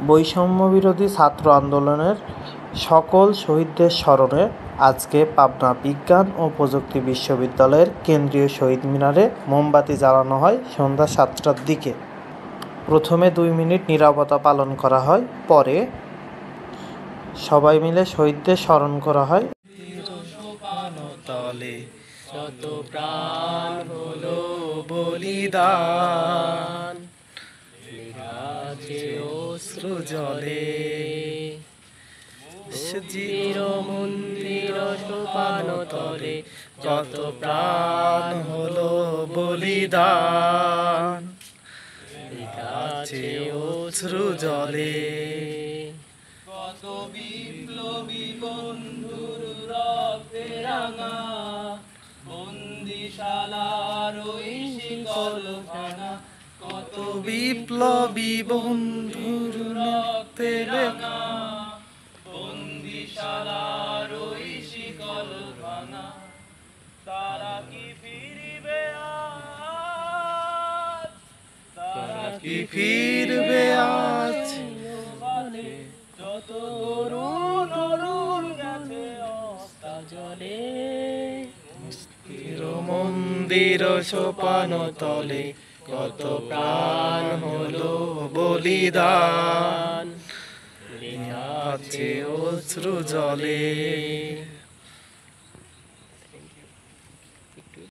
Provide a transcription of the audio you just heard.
বৈষম্যবিরোধী ছাত্র আন্দোলনের সকল শহীদদের স্মরণে আজকে পাবনা বিজ্ঞান ও প্রযুক্তি বিশ্ববিদ্যালয়ের কেন্দ্রীয় শহীদ মিনারে মোমবাতি জ্বালানো হয় সন্ধ্যা ৭টার দিকে। প্রথমে ২ মিনিট নীরবতা পালন করা হয়, পরে সবাই মিলে শহীদদের স্মরণ করা হয়। শত প্রাণ হলো বলিদান, আছে অশ্রু জলে, চির মন্দির সোপান তলে যত প্রাণ হলো বলিদান, আছে অশ্রু জলে। কত বিপ্লবী বন্ধুর রক্তে রাঙা বন্দিশালার ওই শিকল ভাঙা, কত বিপ্লবী বন্ধুর রক্তে রাঙা বন্দিশালার ওই শিকল ভাঙা। তারা কি ফিরবে আজ, তারা কি ফিরবে আজ, যত অরুণ অরুণ গেছে অস্তা জলে। মন্দির সোপান তলে কত প্রাণ হলো বলিদান, আছে অশ্রু জলে।